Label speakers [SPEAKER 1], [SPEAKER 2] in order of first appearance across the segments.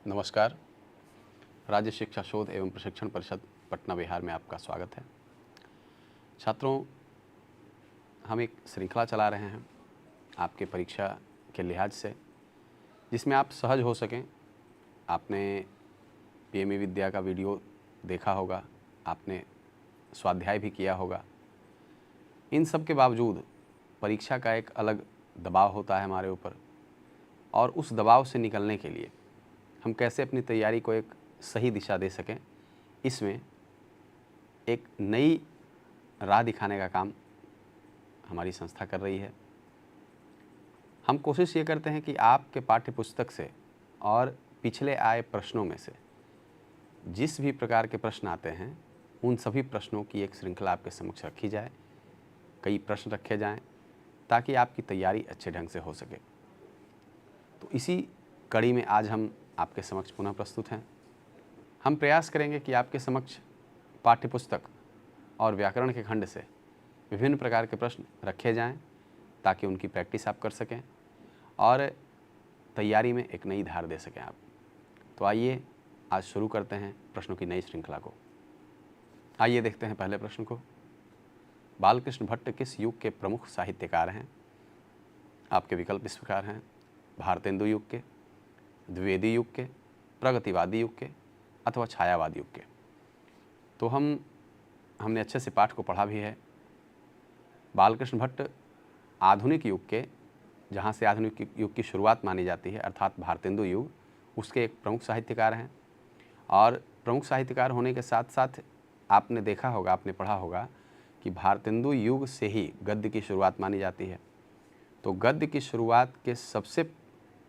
[SPEAKER 1] नमस्कार। राज्य शिक्षा शोध एवं प्रशिक्षण परिषद पटना बिहार में आपका स्वागत है। छात्रों, हम एक श्रृंखला चला रहे हैं आपके परीक्षा के लिहाज से, जिसमें आप सहज हो सकें। आपने पीएमई विद्या का वीडियो देखा होगा, आपने स्वाध्याय भी किया होगा। इन सब के बावजूद परीक्षा का एक अलग दबाव होता है हमारे ऊपर, और उस दबाव से निकलने के लिए हम कैसे अपनी तैयारी को एक सही दिशा दे सकें, इसमें एक नई राह दिखाने का काम हमारी संस्था कर रही है। हम कोशिश ये करते हैं कि आपके पाठ्य पुस्तक से और पिछले आए प्रश्नों में से जिस भी प्रकार के प्रश्न आते हैं, उन सभी प्रश्नों की एक श्रृंखला आपके समक्ष रखी जाए, कई प्रश्न रखे जाएं, ताकि आपकी तैयारी अच्छे ढंग से हो सके। तो इसी कड़ी में आज हम आपके समक्ष पुनः प्रस्तुत हैं। हम प्रयास करेंगे कि आपके समक्ष पाठ्यपुस्तक और व्याकरण के खंड से विभिन्न प्रकार के प्रश्न रखे जाएं, ताकि उनकी प्रैक्टिस आप कर सकें और तैयारी में एक नई धार दे सकें आप। तो आइए आज शुरू करते हैं प्रश्नों की नई श्रृंखला को। आइए देखते हैं पहले प्रश्न को। बालकृष्ण भट्ट किस युग के प्रमुख साहित्यकार हैं? आपके विकल्प इस प्रकार हैं: भारतेंदु युग के, द्विवेदी युग के, प्रगतिवादी युग के अथवा छायावाद युग के। तो हमने अच्छे से पाठ को पढ़ा भी है। बालकृष्ण भट्ट आधुनिक युग के, जहाँ से आधुनिक युग की शुरुआत मानी जाती है, अर्थात भारतेंदु युग, उसके एक प्रमुख साहित्यकार हैं। और प्रमुख साहित्यकार होने के साथ साथ आपने देखा होगा, आपने पढ़ा होगा कि भारतेंदु युग से ही गद्य की शुरुआत मानी जाती है। तो गद्य की शुरुआत के सबसे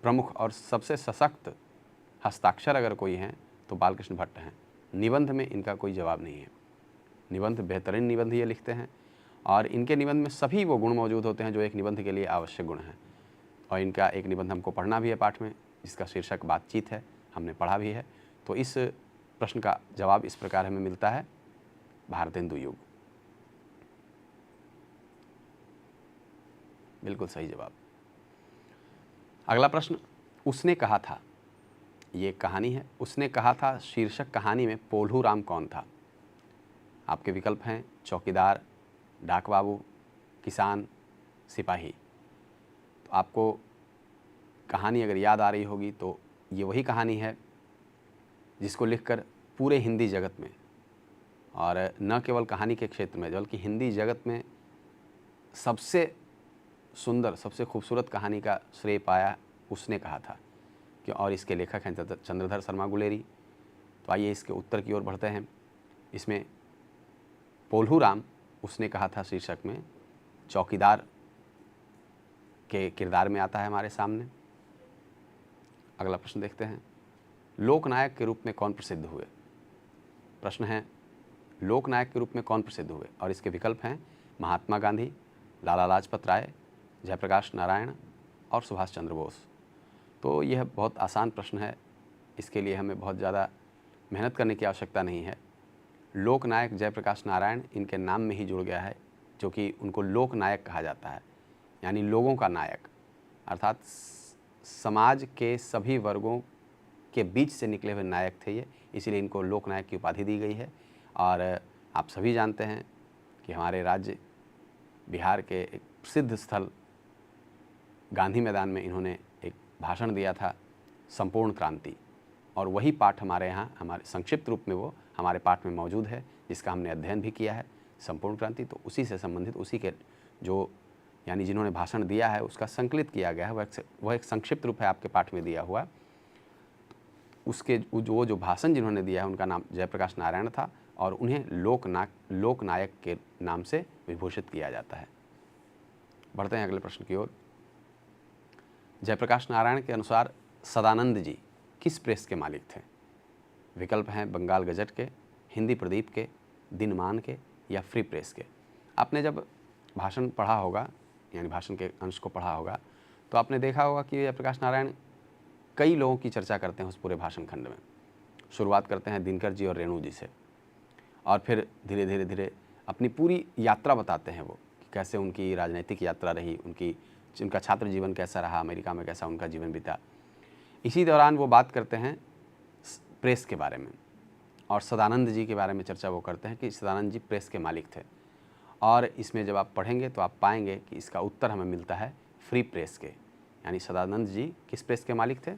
[SPEAKER 1] प्रमुख और सबसे सशक्त हस्ताक्षर अगर कोई हैं तो बालकृष्ण भट्ट हैं। निबंध में इनका कोई जवाब नहीं है। निबंध बेहतरीन निबंध ये लिखते हैं, और इनके निबंध में सभी वो गुण मौजूद होते हैं जो एक निबंध के लिए आवश्यक गुण हैं। और इनका एक निबंध हमको पढ़ना भी है पाठ में, जिसका शीर्षक बातचीत है, हमने पढ़ा भी है। तो इस प्रश्न का जवाब इस प्रकार हमें मिलता है: भारतेंदु युग। बिल्कुल सही जवाब। अगला प्रश्न, उसने कहा था, ये कहानी है। उसने कहा था शीर्षक कहानी में पोल्हू राम कौन था? आपके विकल्प हैं चौकीदार, डाक बाबू, किसान, सिपाही। तो आपको कहानी अगर याद आ रही होगी तो ये वही कहानी है जिसको लिखकर पूरे हिंदी जगत में, और न केवल कहानी के क्षेत्र में बल्कि हिंदी जगत में सबसे सुंदर, सबसे खूबसूरत कहानी का श्रेय पाया उसने कहा था कि, और इसके लेखक हैं चंद्रधर शर्मा गुलेरी। तो आइए इसके उत्तर की ओर बढ़ते हैं। इसमें पोल्हू राम उसने कहा था शीर्षक में चौकीदार के किरदार में आता है हमारे सामने। अगला प्रश्न देखते हैं, लोकनायक के रूप में कौन प्रसिद्ध हुए? प्रश्न है, लोकनायक के रूप में कौन प्रसिद्ध हुए? और इसके विकल्प हैं महात्मा गांधी, लाला लाजपत राय, जयप्रकाश नारायण और सुभाष चंद्र बोस। तो यह बहुत आसान प्रश्न है, इसके लिए हमें बहुत ज़्यादा मेहनत करने की आवश्यकता नहीं है। लोकनायक जयप्रकाश नारायण इनके नाम में ही जुड़ गया है, जो कि उनको लोकनायक कहा जाता है, यानी लोगों का नायक, अर्थात समाज के सभी वर्गों के बीच से निकले हुए नायक थे ये, इसीलिए इनको लोकनायक की उपाधि दी गई है। और आप सभी जानते हैं कि हमारे राज्य बिहार के एक प्रसिद्ध स्थल गांधी मैदान में इन्होंने एक भाषण दिया था, संपूर्ण क्रांति, और वही पाठ हमारे यहाँ, हमारे संक्षिप्त रूप में वो हमारे पाठ में मौजूद है, जिसका हमने अध्ययन भी किया है, संपूर्ण क्रांति। तो उसी से संबंधित, उसी के जो यानी जिन्होंने भाषण दिया है उसका संकलित किया गया है, वह एक संक्षिप्त रूप है आपके पाठ में दिया हुआ। उसके जो भाषण जिन्होंने दिया है उनका नाम जयप्रकाश नारायण था, और उन्हें लोकनायक के नाम से विभूषित किया जाता है। बढ़ते हैं अगले प्रश्न की ओर। जयप्रकाश नारायण के अनुसार सदानंद जी किस प्रेस के मालिक थे? विकल्प हैं बंगाल गजट के, हिंदी प्रदीप के, दिनमान के या फ्री प्रेस के। आपने जब भाषण पढ़ा होगा, यानी भाषण के अंश को पढ़ा होगा, तो आपने देखा होगा कि जयप्रकाश नारायण कई लोगों की चर्चा करते हैं उस पूरे भाषण खंड में। शुरुआत करते हैं दिनकर जी और रेणु जी से, और फिर धीरे धीरे धीरे अपनी पूरी यात्रा बताते हैं वो, कि कैसे उनकी राजनीतिक यात्रा रही, उनका छात्र जीवन कैसा रहा, अमेरिका में कैसा उनका जीवन बीता। इसी दौरान वो बात करते हैं प्रेस के बारे में, और सदानंद जी के बारे में चर्चा वो करते हैं कि सदानंद जी प्रेस के मालिक थे। और इसमें जब आप पढ़ेंगे तो आप पाएंगे कि इसका उत्तर हमें मिलता है फ्री प्रेस के, यानी सदानंद जी किस प्रेस के मालिक थे,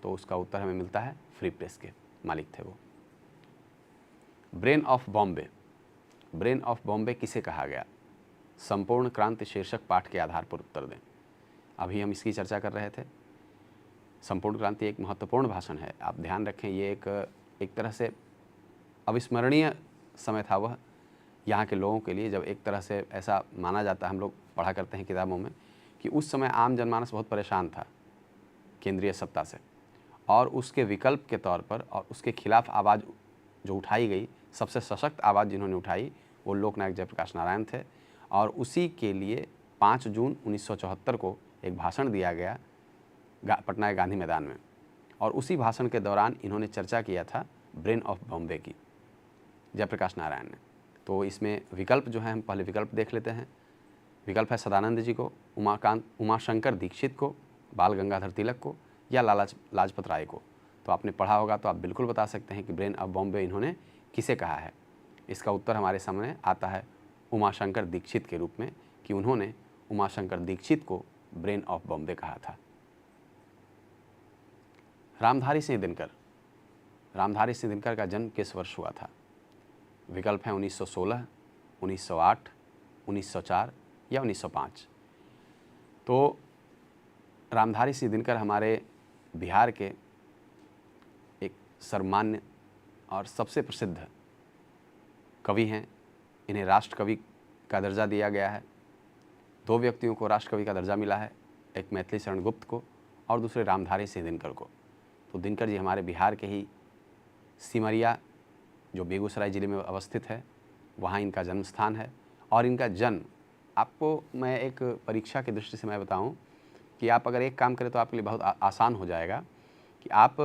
[SPEAKER 1] तो उसका उत्तर हमें मिलता है फ्री प्रेस के मालिक थे वो। Brain of Bombay, brain of Bombay किसे कहा गया? संपूर्ण क्रांति शीर्षक पाठ के आधार पर उत्तर दें। अभी हम इसकी चर्चा कर रहे थे। संपूर्ण क्रांति एक महत्वपूर्ण भाषण है, आप ध्यान रखें। ये एक तरह से अविस्मरणीय समय था वह यहाँ के लोगों के लिए, जब एक तरह से ऐसा माना जाता है, हम लोग पढ़ा करते हैं किताबों में, कि उस समय आम जनमानस बहुत परेशान था केंद्रीय सत्ता से, और उसके विकल्प के तौर पर और उसके खिलाफ आवाज़ जो उठाई गई, सबसे सशक्त आवाज़ जिन्होंने उठाई वो लोकनायक जयप्रकाश नारायण थे। और उसी के लिए 5 जून 1974 को एक भाषण दिया गया पटना के गांधी मैदान में, और उसी भाषण के दौरान इन्होंने चर्चा किया था ब्रेन ऑफ बॉम्बे की, जयप्रकाश नारायण ने। तो इसमें विकल्प जो है, हम पहले विकल्प देख लेते हैं। विकल्प है सदानंद जी को, उमाशंकर दीक्षित को, बाल गंगाधर तिलक को, या लाला लाजपत राय को। तो आपने पढ़ा होगा तो आप बिल्कुल बता सकते हैं कि ब्रेन ऑफ बॉम्बे इन्होंने किसे कहा है। इसका उत्तर हमारे सामने आता है उमाशंकर दीक्षित के रूप में, कि उन्होंने उमाशंकर दीक्षित को ब्रेन ऑफ बॉम्बे कहा था। रामधारी सिंह दिनकर, रामधारी सिंह दिनकर का जन्म किस वर्ष हुआ था? विकल्प हैं 1916, 1908, 1904 या 1905। तो रामधारी सिंह दिनकर हमारे बिहार के एक सर्वमान्य और सबसे प्रसिद्ध कवि हैं। इन्हें राष्ट्र कवि का दर्जा दिया गया है। 2 व्यक्तियों को राष्ट्र कवि का दर्जा मिला है, एक मैथिली शरण गुप्त को और दूसरे रामधारी सिंह दिनकर को। तो दिनकर जी हमारे बिहार के ही सिमरिया, जो बेगूसराय ज़िले में अवस्थित है, वहाँ इनका जन्म स्थान है। और इनका जन्म, आपको मैं एक परीक्षा की दृष्टि से मैं बताऊं कि आप अगर एक काम करें तो आपके लिए बहुत आसान हो जाएगा कि आप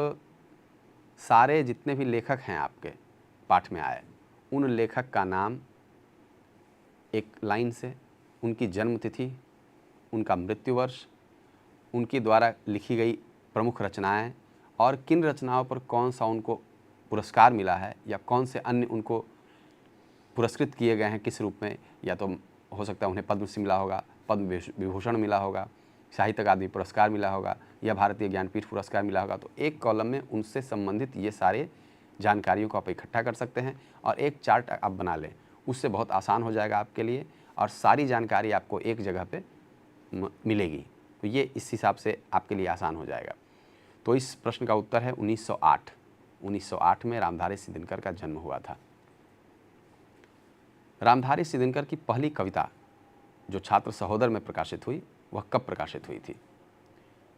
[SPEAKER 1] सारे जितने भी लेखक हैं आपके पाठ में आए, उन लेखक का नाम एक लाइन से, उनकी जन्म तिथि, उनका मृत्यु वर्ष, उनकी द्वारा लिखी गई प्रमुख रचनाएं, और किन रचनाओं पर कौन सा उनको पुरस्कार मिला है, या कौन से अन्य उनको पुरस्कृत किए गए हैं किस रूप में, या तो हो सकता है उन्हें पद्मश्री मिला होगा, पद्म विभूषण मिला होगा, साहित्य अकादमी पुरस्कार मिला होगा, या भारतीय ज्ञानपीठ पुरस्कार मिला होगा। तो एक कॉलम में उनसे संबंधित ये सारे जानकारियों को आप इकट्ठा कर सकते हैं और एक चार्ट आप बना लें, उससे बहुत आसान हो जाएगा आपके लिए, और सारी जानकारी आपको एक जगह पे मिलेगी। तो ये इस हिसाब से आपके लिए आसान हो जाएगा। तो इस प्रश्न का उत्तर है 1908। 1908 में रामधारी सिंह दिनकर का जन्म हुआ था। रामधारी सिंह दिनकर की पहली कविता जो छात्र सहोदर में प्रकाशित हुई, वह कब प्रकाशित हुई थी?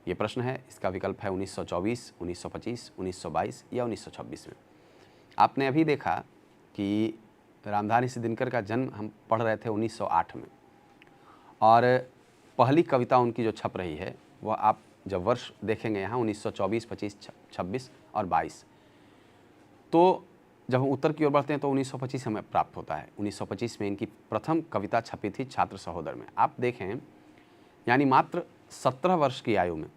[SPEAKER 1] ये प्रश्न है। इसका विकल्प है 1924, 1925, 1922 या 1926 में। आपने अभी देखा कि रामधारी सिंह दिनकर का जन्म हम पढ़ रहे थे 1908 में, और पहली कविता उनकी जो छप रही है वह आप जब वर्ष देखेंगे यहाँ 1924, 25, 26 और 22, तो जब हम उत्तर की ओर बढ़ते हैं तो 1925 हमें प्राप्त होता है। 1925 में इनकी प्रथम कविता छपी थी छात्र सहोदर में। आप देखें, यानी मात्र 17 वर्ष की आयु में,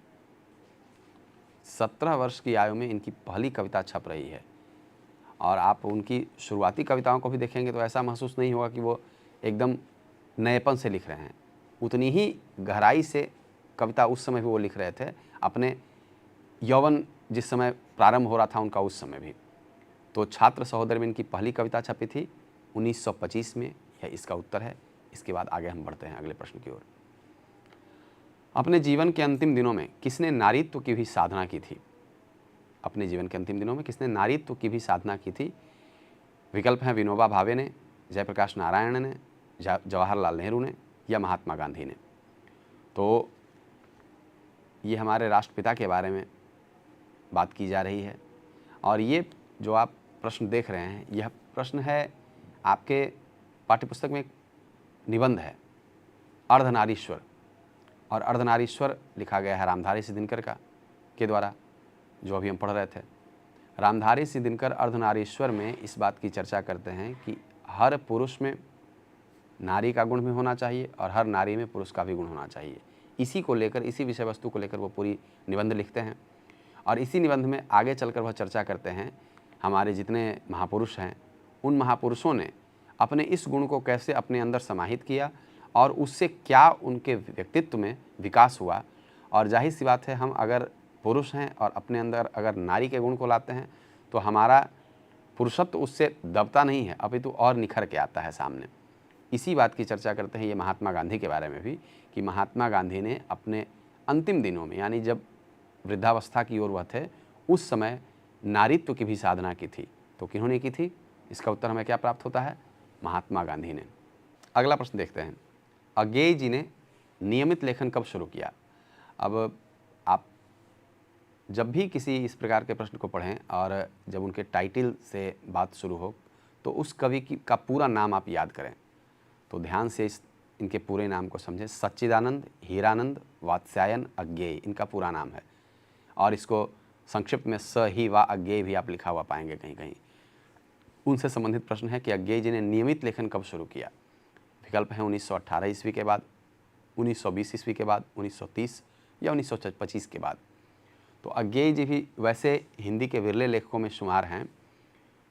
[SPEAKER 1] 17 वर्ष की आयु में इनकी पहली कविता छप रही है। और आप उनकी शुरुआती कविताओं को भी देखेंगे तो ऐसा महसूस नहीं होगा कि वो एकदम नएपन से लिख रहे हैं। उतनी ही गहराई से कविता उस समय भी वो लिख रहे थे, अपने यौवन जिस समय प्रारंभ हो रहा था उनका, उस समय भी। तो छात्र सहोदर में इनकी पहली कविता छपी थी 1925 में, यह इसका उत्तर है। इसके बाद आगे हम बढ़ते हैं अगले प्रश्न की ओर। अपने जीवन के अंतिम दिनों में किसने नारीत्व की भी साधना की थी? अपने जीवन के अंतिम दिनों में किसने नारीत्व की भी साधना की थी? विकल्प हैं विनोबा भावे ने, जयप्रकाश नारायण ने, जवाहरलाल नेहरू ने, या महात्मा गांधी ने। तो ये हमारे राष्ट्रपिता के बारे में बात की जा रही है, और ये जो आप प्रश्न देख रहे हैं, यह प्रश्न है आपके पाठ्यपुस्तक में एक निबंध है अर्धनारीश्वर, और अर्धनारीश्वर लिखा गया है रामधारी सिंह दिनकर का के द्वारा, जो अभी हम पढ़ रहे थे। रामधारी सिंह दिनकर अर्धनारीश्वर में इस बात की चर्चा करते हैं कि हर पुरुष में नारी का गुण भी होना चाहिए और हर नारी में पुरुष का भी गुण होना चाहिए। इसी को लेकर, इसी विषय वस्तु को लेकर वो पूरी निबंध लिखते हैं। और इसी निबंध में आगे चलकर वह चर्चा करते हैं हमारे जितने महापुरुष हैं, उन महापुरुषों ने अपने इस गुण को कैसे अपने अंदर समाहित किया और उससे क्या उनके व्यक्तित्व में विकास हुआ। और जाहिर सी बात है, हम अगर पुरुष हैं और अपने अंदर अगर नारी के गुण को लाते हैं तो हमारा पुरुषत्व उससे दबता नहीं है, अपितु और निखर के आता है सामने। इसी बात की चर्चा करते हैं ये महात्मा गांधी के बारे में भी, कि महात्मा गांधी ने अपने अंतिम दिनों में, यानी जब वृद्धावस्था की ओर वह थे, उस समय नारीत्व की भी साधना की थी। तो किन्होंने की थी? इसका उत्तर हमें क्या प्राप्त होता है? महात्मा गांधी ने। अगला प्रश्न देखते हैं, अज्ञेय जी ने नियमित लेखन कब शुरू किया? अब आप जब भी किसी इस प्रकार के प्रश्न को पढ़ें और जब उनके टाइटल से बात शुरू हो तो उस कवि का पूरा नाम आप याद करें। तो ध्यान से इनके पूरे नाम को समझें। सच्चिदानंद हीरानंद वात्स्यायन अज्ञेय इनका पूरा नाम है, और इसको संक्षिप्त में स ही वा अज्ञेय भी आप लिखा हुआ पाएंगे कहीं कहीं। उनसे संबंधित प्रश्न है कि अज्ञेय जी ने नियमित लेखन कब शुरू किया? विकल्प है 1918 ईस्वी के बाद, 1920 ईस्वी के बाद, 1930 या 1925 के बाद। तो अज्ञेय जी भी वैसे हिंदी के विरले लेखकों में शुमार हैं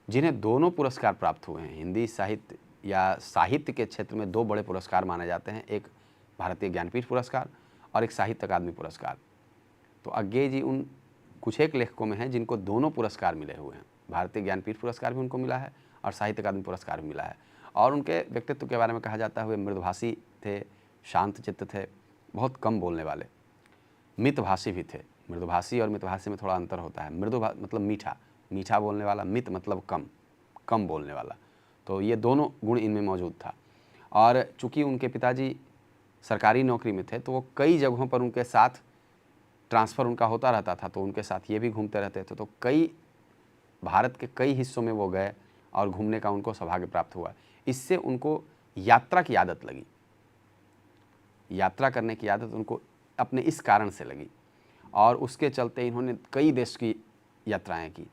[SPEAKER 1] जिन्हें दोनों पुरस्कार प्राप्त हुए हैं। हिंदी साहित्य या साहित्य के क्षेत्र में दो बड़े पुरस्कार माने जाते हैं, एक भारतीय ज्ञानपीठ पुरस्कार और एक साहित्य अकादमी पुरस्कार। तो अज्ञेय जी उन कुछ एक लेखकों में हैं जिनको दोनों पुरस्कार मिले हुए हैं। भारतीय ज्ञानपीठ पुरस्कार भी उनको मिला है और साहित्य अकादमी पुरस्कार भी मिला है। और उनके व्यक्तित्व के बारे में कहा जाता है वे मृदुभाषी थे, शांत चित्त थे, बहुत कम बोलने वाले, मितभाषी भी थे। मृदुभाषी और मितभाषी में थोड़ा अंतर होता है। मृदु मतलब मीठा, मीठा बोलने वाला, मित मतलब कम बोलने वाला। तो ये दोनों गुण इनमें मौजूद था। और चूँकि उनके पिताजी सरकारी नौकरी में थे तो वो कई जगहों पर उनके साथ ट्रांसफ़र उनका होता रहता था, तो उनके साथ ये भी घूमते रहते थे। तो भारत के कई हिस्सों में वो गए और घूमने का उनको सौभाग्य प्राप्त हुआ। इससे उनको यात्रा की आदत लगी, यात्रा करने की आदत उनको अपने इस कारण से लगी, और उसके चलते इन्होंने कई देश की यात्राएं की।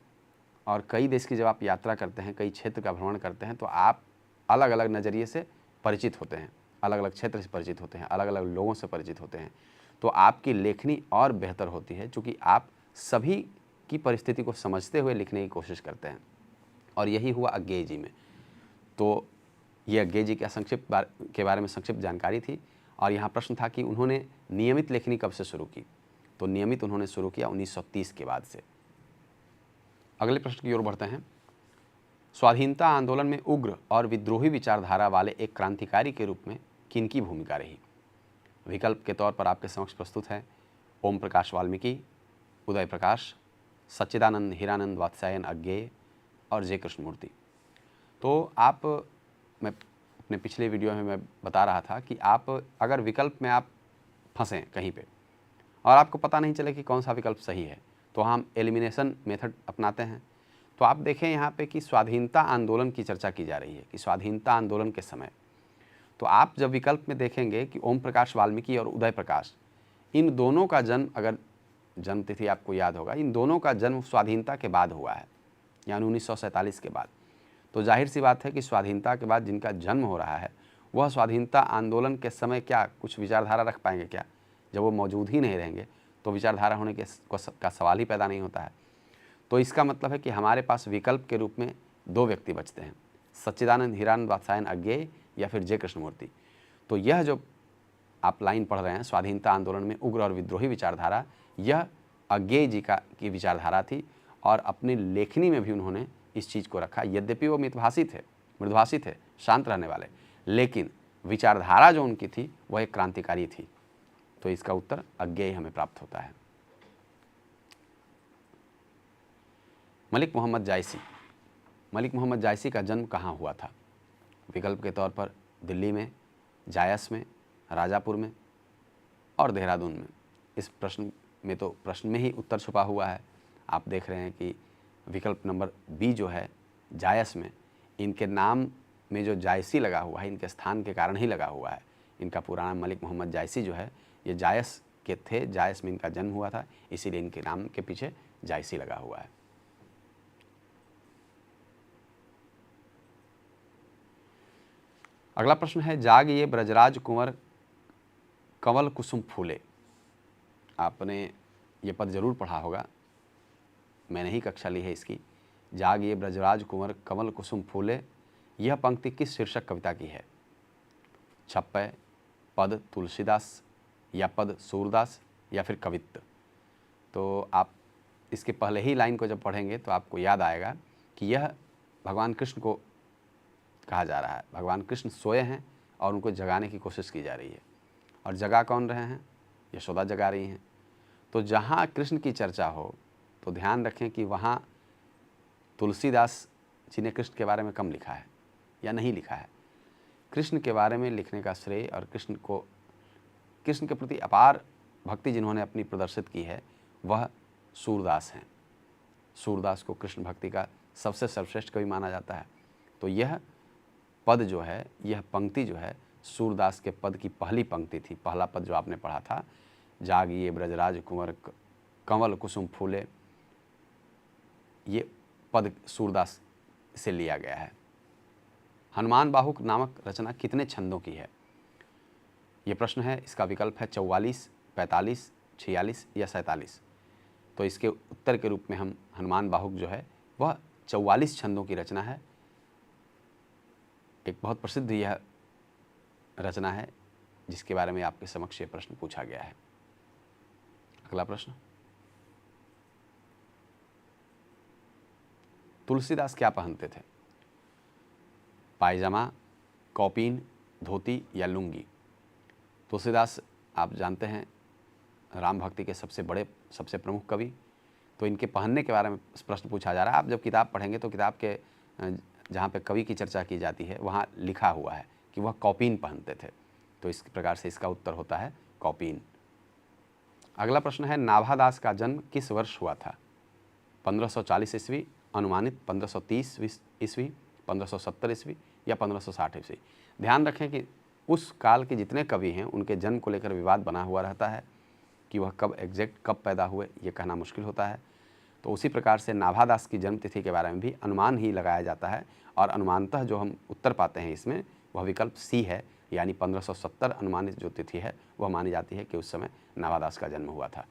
[SPEAKER 1] और कई देश की जब आप यात्रा करते हैं, कई क्षेत्र का भ्रमण करते हैं, तो आप अलग अलग नज़रिए से परिचित होते हैं, अलग अलग क्षेत्र से परिचित होते हैं, अलग अलग लोगों से परिचित होते हैं। तो आपकी लेखनी और बेहतर होती है, क्योंकि आप सभी की परिस्थिति को समझते हुए लिखने की कोशिश करते हैं। और यही हुआ अज्ञेय जी में। तो ये अज्ञेय जी के बारे में संक्षिप्त जानकारी थी। और यहाँ प्रश्न था कि उन्होंने नियमित लेखनी कब से शुरू की? तो नियमित उन्होंने शुरू किया 1930 के बाद से। अगले प्रश्न की ओर बढ़ते हैं। स्वाधीनता आंदोलन में उग्र और विद्रोही विचारधारा वाले एक क्रांतिकारी के रूप में किनकी भूमिका रही? विकल्प के तौर पर आपके समक्ष प्रस्तुत है ओम प्रकाश वाल्मीकि, उदय प्रकाश, सच्चिदानंद हीरानंद वात्स्यायन अज्ञेय और जे कृष्णमूर्ति। तो मैं अपने पिछले वीडियो में मैं बता रहा था कि आप अगर विकल्प में आप फंसें कहीं पे और आपको पता नहीं चले कि कौन सा विकल्प सही है, तो हम एलिमिनेशन मेथड अपनाते हैं। तो आप देखें यहाँ पे कि स्वाधीनता आंदोलन की चर्चा की जा रही है कि स्वाधीनता आंदोलन के समय, तो आप जब विकल्प में देखेंगे कि ओम प्रकाश वाल्मीकि और उदय प्रकाश, इन दोनों का जन्म, अगर जन्म तिथि आपको याद होगा, इन दोनों का जन्म स्वाधीनता के बाद हुआ है, यानी 1947 के बाद। तो जाहिर सी बात है कि स्वाधीनता के बाद जिनका जन्म हो रहा है वह स्वाधीनता आंदोलन के समय क्या कुछ विचारधारा रख पाएंगे क्या? जब वो मौजूद ही नहीं रहेंगे तो विचारधारा होने का सवाल ही पैदा नहीं होता है। तो इसका मतलब है कि हमारे पास विकल्प के रूप में दो व्यक्ति बचते हैं, सच्चिदानंद हीरानंद वात्स्यायन अज्ञेय या फिर जे कृष्णमूर्ति। तो यह जो आप लाइन पढ़ रहे हैं, स्वाधीनता आंदोलन में उग्र और विद्रोही विचारधारा, यह अज्ञेय जी की विचारधारा थी। और अपनी लेखनी में भी उन्होंने इस चीज़ को रखा। यद्यपि वो मितभाषी थे, मृदुभाषी थे, शांत रहने वाले, लेकिन विचारधारा जो उनकी थी वह एक क्रांतिकारी थी। तो इसका उत्तर अज्ञेय हमें प्राप्त होता है। मलिक मोहम्मद जायसी। मलिक मोहम्मद जायसी का जन्म कहाँ हुआ था? विकल्प के तौर पर दिल्ली में, जायस में, राजापुर में और देहरादून में। इस प्रश्न में तो प्रश्न में ही उत्तर छुपा हुआ है। आप देख रहे हैं कि विकल्प नंबर बी जो है जायस में, इनके नाम में जो जायसी लगा हुआ है इनके स्थान के कारण ही लगा हुआ है। इनका पूरा नाम मलिक मोहम्मद जायसी जो है ये जायस के थे, जायस में इनका जन्म हुआ था, इसीलिए इनके नाम के पीछे जायसी लगा हुआ है। अगला प्रश्न है, जाग ये ब्रजराज कुंवर कंवल कुसुम फूले। आपने ये पद जरूर पढ़ा होगा, मैंने ही कक्षा ली है इसकी। जाग ये ब्रजराज कुंवर कमल कुसुम फूले, यह पंक्ति किस शीर्षक कविता की है? छप्पय, पद तुलसीदास, या पद सूरदास, या फिर कवित्त? तो आप इसके पहले ही लाइन को जब पढ़ेंगे तो आपको याद आएगा कि यह भगवान कृष्ण को कहा जा रहा है। भगवान कृष्ण सोए हैं और उनको जगाने की कोशिश की जा रही है। और जगा कौन रहे हैं? यशोदा जगा रही हैं। तो जहाँ कृष्ण की चर्चा हो तो ध्यान रखें कि वहाँ तुलसीदास जी ने कृष्ण के बारे में कम लिखा है या नहीं लिखा है। कृष्ण के बारे में लिखने का श्रेय और कृष्ण के प्रति अपार भक्ति जिन्होंने अपनी प्रदर्शित की है वह सूरदास हैं। सूरदास को कृष्ण भक्ति का सबसे सर्वश्रेष्ठ कवि माना जाता है। तो यह पद जो है, यह पंक्ति जो है, सूरदास के पद की पहली पंक्ति थी। पहला पद जो आपने पढ़ा था, जागिए ब्रजराज कुंवर कंवल कुसुम फूले, ये पद सूरदास से लिया गया है। हनुमान बाहुक नामक रचना कितने छंदों की है? ये प्रश्न है। इसका विकल्प है 44, 45, 46 या 47। तो इसके उत्तर के रूप में हम हनुमान बाहुक जो है वह 44 छंदों की रचना है। एक बहुत प्रसिद्ध यह रचना है जिसके बारे में आपके समक्ष ये प्रश्न पूछा गया है। अगला प्रश्न, तुलसीदास क्या पहनते थे? पायजामा, कौपीन, धोती या लुंगी? तुलसीदास आप जानते हैं राम भक्ति के सबसे बड़े, सबसे प्रमुख कवि। तो इनके पहनने के बारे में प्रश्न पूछा जा रहा है। आप जब किताब पढ़ेंगे तो किताब के जहाँ पे कवि की चर्चा की जाती है वहाँ लिखा हुआ है कि वह कौपीन पहनते थे। तो इस प्रकार से इसका उत्तर होता है कौपीन। अगला प्रश्न है, नाभादास का जन्म किस वर्ष हुआ था? 1540 ईस्वी, अनुमानित 1530 ईस्वी, 1570 ईस्वी या 1560 ईस्वी? ध्यान रखें कि उस काल के जितने कवि हैं उनके जन्म को लेकर विवाद बना हुआ रहता है कि वह कब एग्जैक्ट कब पैदा हुए ये कहना मुश्किल होता है। तो उसी प्रकार से नाभादास की जन्म तिथि के बारे में भी अनुमान ही लगाया जाता है और अनुमानतः जो हम उत्तर पाते हैं इसमें वह विकल्प सी है, यानी 1570 अनुमानित जो तिथि है वह मानी जाती है कि उस समय नाभादास का जन्म हुआ था।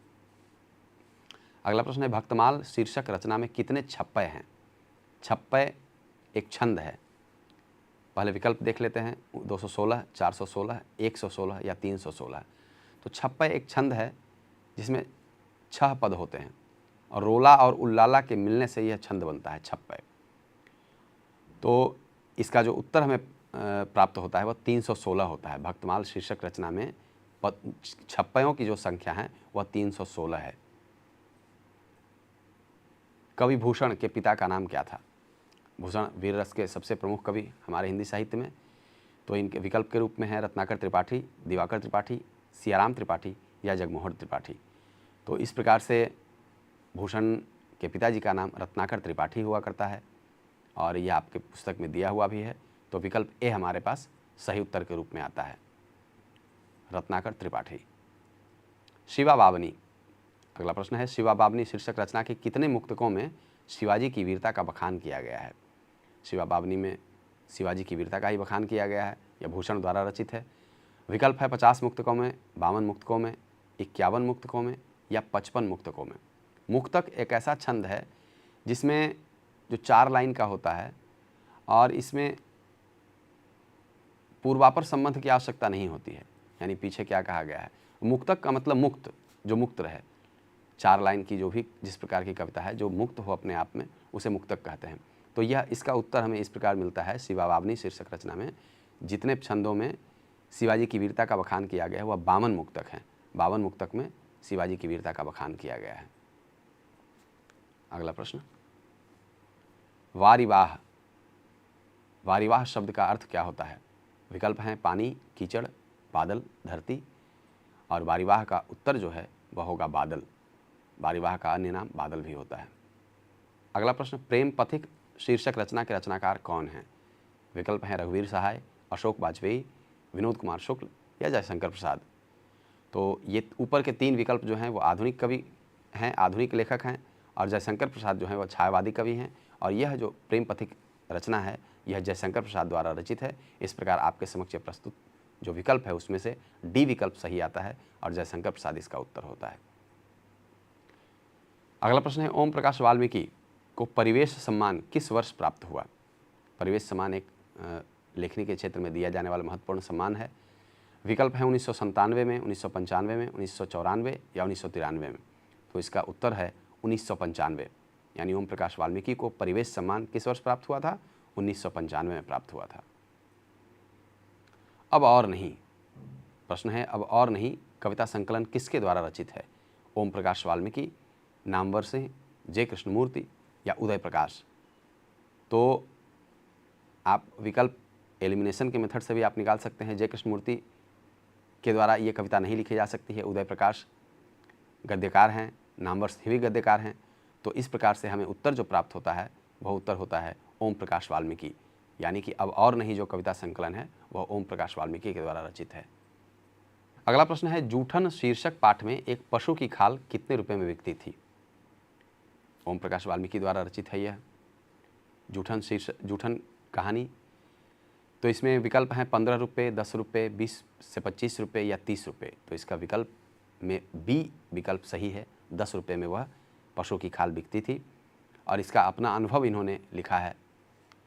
[SPEAKER 1] अगला प्रश्न है, भक्तमाल शीर्षक रचना में कितने छप्पय हैं? छप्पय एक छंद है। पहले विकल्प देख लेते हैं, 216, 416, 116 या 316। तो छप्पय एक छंद है जिसमें 6 पद होते हैं और रोला और उल्लाला के मिलने से यह छंद बनता है छप्पय। तो इसका जो उत्तर हमें प्राप्त होता है वह 316 होता है। भक्तमाल शीर्षक रचना में छप्पयों की जो संख्या है वह 316 है। कवि भूषण के पिता का नाम क्या था? भूषण वीर रस के सबसे प्रमुख कवि हमारे हिंदी साहित्य में। तो इनके विकल्प के रूप में है रत्नाकर त्रिपाठी, दिवाकर त्रिपाठी, सियाराम त्रिपाठी या जगमोहन त्रिपाठी। तो इस प्रकार से भूषण के पिताजी का नाम रत्नाकर त्रिपाठी हुआ करता है और यह आपके पुस्तक में दिया हुआ भी है। तो विकल्प ए हमारे पास सही उत्तर के रूप में आता है, रत्नाकर त्रिपाठी। शिवा बावनी, अगला प्रश्न है, शिवा बावनी शीर्षक रचना के कितने मुक्तकों में शिवाजी की वीरता का बखान किया गया है? शिवा बावनी में शिवाजी की वीरता का ही बखान किया गया है। यह भूषण द्वारा रचित है। विकल्प है 50 मुक्तकों में, 52 मुक्तकों में, 51 मुक्तकों में या 55 मुक्तकों में। मुक्तक एक ऐसा छंद है जिसमें जो 4 लाइन का होता है और इसमें पूर्वापर संबंध की आवश्यकता नहीं होती है, यानी पीछे क्या कहा गया है। मुक्तक का मतलब मुक्त, जो मुक्त रहे। 4 लाइन की जो भी जिस प्रकार की कविता है जो मुक्त हो अपने आप में उसे मुक्तक कहते हैं। तो यह इसका उत्तर हमें इस प्रकार मिलता है, शिवा बावनी शीर्षक रचना में जितने छंदों में शिवाजी की वीरता का बखान किया गया है वह 52 मुक्तक हैं। 52 मुक्तक में शिवाजी की वीरता का बखान किया गया है। अगला प्रश्न, वारिवाह। वारिवाह शब्द का अर्थ क्या होता है? विकल्प हैं पानी, कीचड़, बादल, धरती। और वारिवाह का उत्तर जो है वह होगा बादल। वारिवाह का अन्य नाम बादल भी होता है। अगला प्रश्न, प्रेम पथिक शीर्षक रचना के रचनाकार कौन हैं? विकल्प हैं रघुवीर सहाय, अशोक वाजपेयी, विनोद कुमार शुक्ल या जयशंकर प्रसाद। तो ये ऊपर के 3 विकल्प जो हैं वो आधुनिक कवि हैं, आधुनिक लेखक हैं, और जयशंकर प्रसाद जो हैं वो छायावादी कवि हैं। और यह जो प्रेम पथिक रचना है यह जयशंकर प्रसाद द्वारा रचित है। इस प्रकार आपके समक्ष प्रस्तुत जो विकल्प है उसमें से डी विकल्प सही आता है और जयशंकर प्रसाद इसका उत्तर होता है। अगला प्रश्न है, ओम प्रकाश वाल्मीकि को परिवेश सम्मान किस वर्ष प्राप्त हुआ? परिवेश सम्मान एक लेखनी के क्षेत्र में दिया जाने वाला महत्वपूर्ण सम्मान है। विकल्प है 1997 में, 1995 में, 1994 या 1993 में। तो इसका उत्तर है 1995, यानी ओम प्रकाश वाल्मीकि को परिवेश सम्मान किस वर्ष प्राप्त हुआ था? 1995 में प्राप्त हुआ था। अब और नहीं, प्रश्न है अब और नहीं कविता संकलन किसके द्वारा रचित है? ओम प्रकाश वाल्मीकि, नामवर सिंह, जे कृष्णमूर्ति या उदय प्रकाश। तो आप विकल्प एलिमिनेशन के मेथड से भी आप निकाल सकते हैं। जे कृष्णमूर्ति के द्वारा ये कविता नहीं लिखी जा सकती है। उदय प्रकाश गद्यकार हैं, नामवर सिंह भी गद्यकार हैं। तो इस प्रकार से हमें उत्तर जो प्राप्त होता है वह उत्तर होता है ओम प्रकाश वाल्मीकि, यानी कि अब और नहीं जो कविता संकलन है वह ओम प्रकाश वाल्मीकि के द्वारा रचित है। अगला प्रश्न है, जूठन शीर्षक पाठ में एक पशु की खाल कितने रुपए में बिकती थी? ओम प्रकाश वाल्मीकि द्वारा रचित है यह जूठन कहानी। तो इसमें विकल्प हैं 15 रुपये, 10 रुपये, 20 से 25 रुपये या 30 रुपये। तो इसका विकल्प में बी विकल्प सही है। 10 रुपये में वह पशु की खाल बिकती थी और इसका अपना अनुभव इन्होंने लिखा है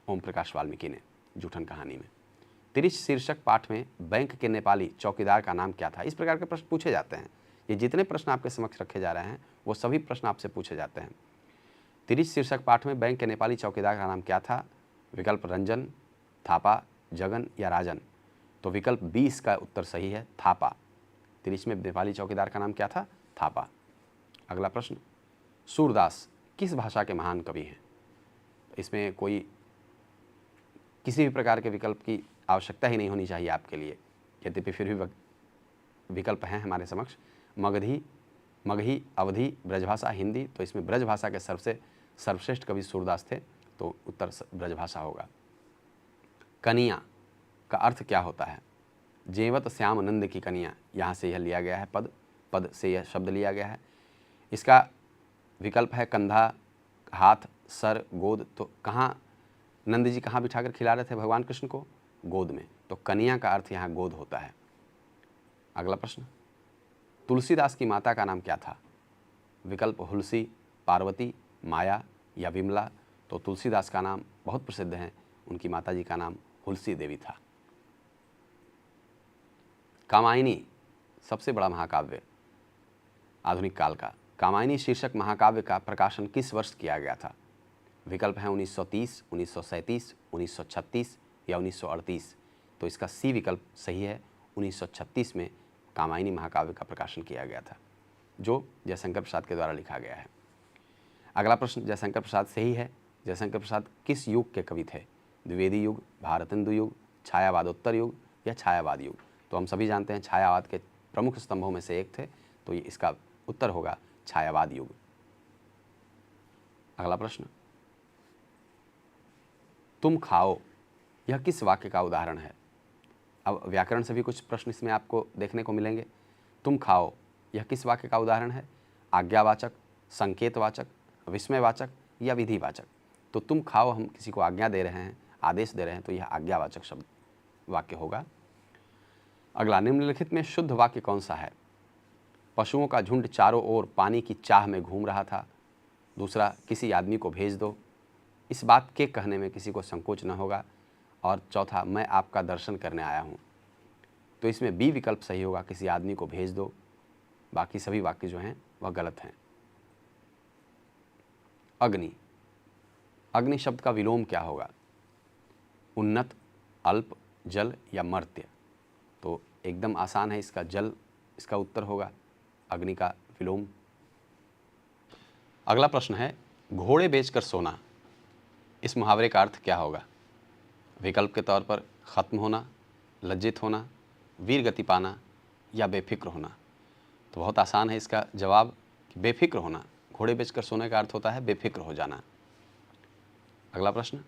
[SPEAKER 1] ओम प्रकाश वाल्मीकि ने जूठन कहानी में। तिरिश शीर्षक पाठ में बैंक के नेपाली चौकीदार का नाम क्या था? इस प्रकार के प्रश्न पूछे जाते हैं। ये जितने प्रश्न आपके समक्ष रखे जा रहे हैं वो सभी प्रश्न आपसे पूछे जाते हैं। तिरिश शीर्षक पाठ में बैंक के नेपाली चौकीदार का नाम क्या था? विकल्प रंजन, थापा, जगन या राजन। तो विकल्प 20 का उत्तर सही है, थापा। तिरिश में नेपाली चौकीदार का नाम क्या था? थापा। अगला प्रश्न, सूरदास किस भाषा के महान कवि हैं? इसमें कोई किसी भी प्रकार के विकल्प की आवश्यकता ही नहीं होनी चाहिए आपके लिए, यद्यपि फिर भी विकल्प हैं हमारे समक्ष। मगही, अवधी, ब्रजभाषा, हिंदी। तो इसमें ब्रजभाषा के सर्वश्रेष्ठ कवि सूरदास थे, तो उत्तर ब्रजभाषा होगा। कनिया का अर्थ क्या होता है? जेवत श्याम नंद की कनिया, यहाँ से यह लिया गया है, पद से यह शब्द लिया गया है। इसका विकल्प है कंधा, हाथ, सर, गोद। तो कहाँ नंद जी कहाँ बिठाकर खिला रहे थे भगवान कृष्ण को? गोद में। तो कनिया का अर्थ यहाँ गोद होता है। अगला प्रश्न, तुलसीदास की माता का नाम क्या था? विकल्प हुलसी, पार्वती, माया या विमला। तो तुलसीदास का नाम बहुत प्रसिद्ध है, उनकी माता जी का नाम हुलसी देवी था। कामायनी सबसे बड़ा महाकाव्य आधुनिक काल का, कामायनी शीर्षक महाकाव्य का प्रकाशन किस वर्ष किया गया था? विकल्प हैं 1930, 1937, 1936 या 1938। तो इसका सी विकल्प सही है। 1936 में कामायनी महाकाव्य का प्रकाशन किया गया था, जो जयशंकर प्रसाद के द्वारा लिखा गया है। अगला प्रश्न, जयशंकर प्रसाद सही है। जयशंकर प्रसाद किस युग के कवि थे? द्विवेदी युग, भारतेंदु युग, छायावादोत्तर युग या छायावाद युग। तो हम सभी जानते हैं छायावाद के प्रमुख स्तंभों में से एक थे, तो ये इसका उत्तर होगा छायावाद युग। अगला प्रश्न, तुम खाओ यह किस वाक्य का उदाहरण है? अब व्याकरण से भी कुछ प्रश्न इसमें आपको देखने को मिलेंगे। तुम खाओ यह किस वाक्य का उदाहरण है? आज्ञावाचक, संकेतवाचक, विस्मयवाचक या विधिवाचक। तो तुम खाओ, हम किसी को आज्ञा दे रहे हैं, आदेश दे रहे हैं, तो यह आज्ञावाचक शब्द वाक्य होगा। अगला, निम्नलिखित में शुद्ध वाक्य कौन सा है? पशुओं का झुंड चारों ओर पानी की चाह में घूम रहा था। दूसरा, किसी आदमी को भेज दो, इस बात के कहने में किसी को संकोच न होगा। और चौथा, मैं आपका दर्शन करने आया हूँ। तो इसमें बी विकल्प सही होगा, किसी आदमी को भेज दो। बाकी सभी वाक्य जो हैं वह गलत हैं। अग्नि, अग्नि शब्द का विलोम क्या होगा? उन्नत, अल्प, जल या मर्त्य। तो एकदम आसान है, इसका जल इसका उत्तर होगा, अग्नि का विलोम। अगला प्रश्न है, घोड़े बेचकर सोना, इस मुहावरे का अर्थ क्या होगा? विकल्प के तौर पर ख़त्म होना, लज्जित होना, वीर गति पाना या बेफिक्र होना। तो बहुत आसान है इसका जवाब, बेफिक्र होना। घोड़े बेचकर सोने का अर्थ होता है बेफिक्र हो जाना। अगला प्रश्न,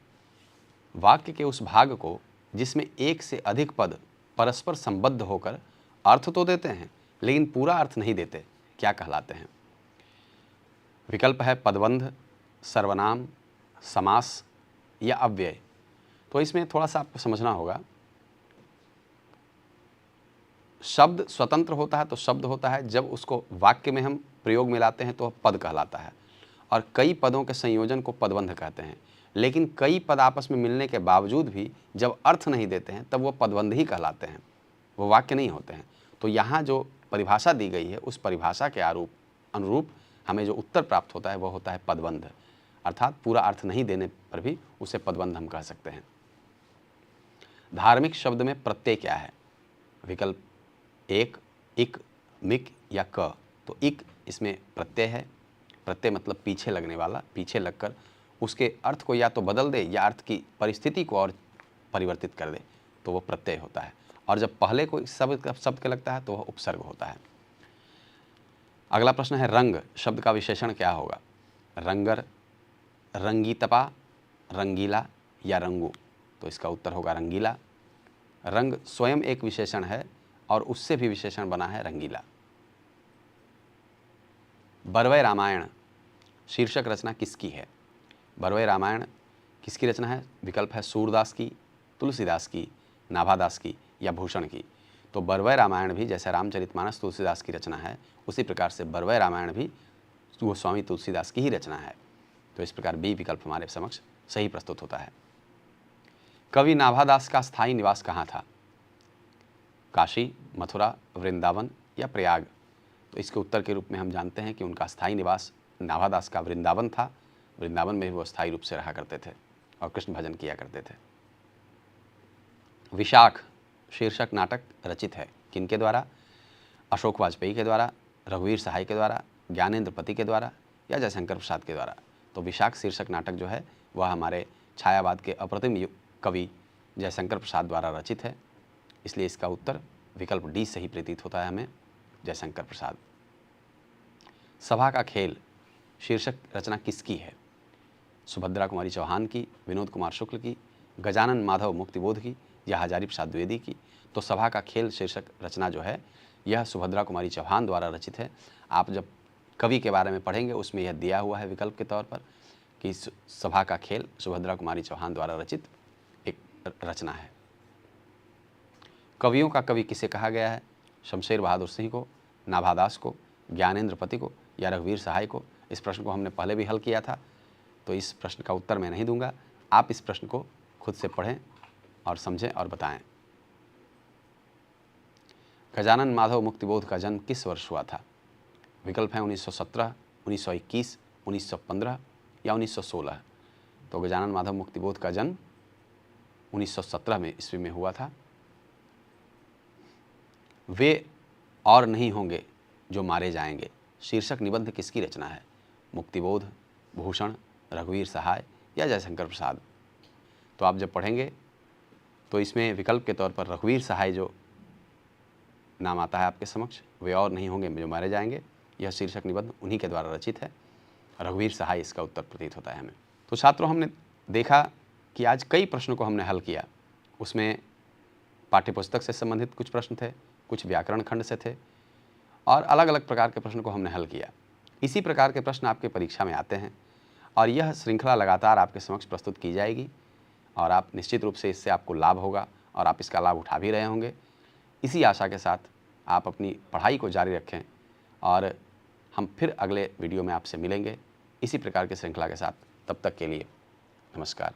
[SPEAKER 1] वाक्य के उस भाग को जिसमें एक से अधिक पद परस्पर संबद्ध होकर अर्थ तो देते हैं लेकिन पूरा अर्थ नहीं देते, क्या कहलाते हैं? विकल्प है पदबंध, सर्वनाम, समास या अव्यय। तो इसमें थोड़ा सा आपको समझना होगा, शब्द स्वतंत्र होता है तो शब्द होता है, जब उसको वाक्य में हम प्रयोग में लाते हैं तो पद कहलाता है। और कई पदों के संयोजन को पदबंध कहते हैं। लेकिन कई पद आपस में मिलने के बावजूद भी जब अर्थ नहीं देते हैं तब वो पदबंध ही कहलाते हैं, वो वाक्य नहीं होते हैं। तो यहाँ जो परिभाषा दी गई है उस परिभाषा के अनुरूप हमें जो उत्तर प्राप्त होता है वह होता है पदबंध, अर्थात पूरा अर्थ नहीं देने पर भी उसे पदबंध हम कह सकते हैं। धार्मिक शब्द में प्रत्यय क्या है? विकल्प 1 इक, मिक या क। तो इक इसमें प्रत्यय है। प्रत्यय मतलब पीछे लगने वाला, पीछे लगकर उसके अर्थ को या तो बदल दे या अर्थ की परिस्थिति को और परिवर्तित कर दे, तो वो प्रत्यय होता है। और जब पहले कोई शब्द के लगता है तो वह उपसर्ग होता है। अगला प्रश्न है रंग शब्द का विशेषण क्या होगा? रंगर, रंगीतपा, रंगीला या रंगू। तो इसका उत्तर होगा रंगीला। रंग स्वयं एक विशेषण है और उससे भी विशेषण बना है रंगीला। बरवै रामायण शीर्षक रचना किसकी है? बरवै रामायण किसकी रचना है? विकल्प है सूरदास की, तुलसीदास की, नाभादास की या भूषण की। तो बरवै रामायण भी जैसे रामचरितमानस तुलसीदास की रचना है, उसी प्रकार से बरवै रामायण भी वो स्वामी तुलसीदास की ही रचना है। तो इस प्रकार बी विकल्प हमारे समक्ष सही प्रस्तुत होता है। कवि नाभादास का स्थायी निवास कहाँ था? काशी, मथुरा, वृंदावन या प्रयाग। तो इसके उत्तर के रूप में हम जानते हैं कि उनका स्थायी निवास नाभादास का वृंदावन था। वृंदावन में वो स्थायी रूप से रहा करते थे और कृष्ण भजन किया करते थे। विशाख शीर्षक नाटक रचित है किनके द्वारा? अशोक वाजपेयी के द्वारा, रघुवीर सहाय के द्वारा, ज्ञानेंद्र पति के द्वारा या जयशंकर प्रसाद के द्वारा। तो विशाख शीर्षक नाटक जो है वह हमारे छायावाद के अप्रतिम कवि जयशंकर प्रसाद द्वारा रचित है, इसलिए इसका उत्तर विकल्प डी सही प्रतीत होता है हमें, जयशंकर प्रसाद। सभा का खेल शीर्षक रचना किसकी है? सुभद्रा कुमारी चौहान की, विनोद कुमार शुक्ल की, गजानन माधव मुक्तिबोध की या हजारी प्रसाद द्विवेदी की। तो सभा का खेल शीर्षक रचना जो है यह सुभद्रा कुमारी चौहान द्वारा रचित है। आप जब कवि के बारे में पढ़ेंगे उसमें यह दिया हुआ है विकल्प के तौर पर कि सभा का खेल सुभद्रा कुमारी चौहान द्वारा रचित एक रचना है। कवियों का कवि किसे कहा गया है? शमशेर बहादुर सिंह को, नाभादास को, ज्ञानेंद्र पति को या रघुवीर सहाय को। इस प्रश्न को हमने पहले भी हल किया था, तो इस प्रश्न का उत्तर मैं नहीं दूंगा। आप इस प्रश्न को खुद से पढ़ें और समझें और बताएं। गजानन माधव मुक्तिबोध का जन्म किस वर्ष हुआ था? विकल्प है 1917, 1921, 1915 या 1916। तो गजानन माधव मुक्तिबोध का जन्म 1917 में ईस्वी में हुआ था। वे और नहीं होंगे जो मारे जाएंगे शीर्षक निबंध किसकी रचना है? मुक्तिबोध, भूषण, रघुवीर सहाय या जयशंकर प्रसाद। तो आप जब पढ़ेंगे तो इसमें विकल्प के तौर पर रघुवीर सहाय जो नाम आता है आपके समक्ष, वे और नहीं होंगे जो मारे जाएंगे, यह शीर्षक निबंध उन्हीं के द्वारा रचित है। रघुवीर सहाय इसका उत्तर प्रतीत होता है हमें। तो छात्रों, हमने देखा कि आज कई प्रश्नों को हमने हल किया। उसमें पाठ्यपुस्तक से संबंधित कुछ प्रश्न थे, कुछ व्याकरण खंड से थे और अलग अलग प्रकार के प्रश्नों को हमने हल किया। इसी प्रकार के प्रश्न आपके परीक्षा में आते हैं और यह श्रृंखला लगातार आपके समक्ष प्रस्तुत की जाएगी और आप निश्चित रूप से इससे आपको लाभ होगा और आप इसका लाभ उठा भी रहे होंगे। इसी आशा के साथ आप अपनी पढ़ाई को जारी रखें और हम फिर अगले वीडियो में आपसे मिलेंगे इसी प्रकार की श्रृंखला के साथ। तब तक के लिए नमस्कार।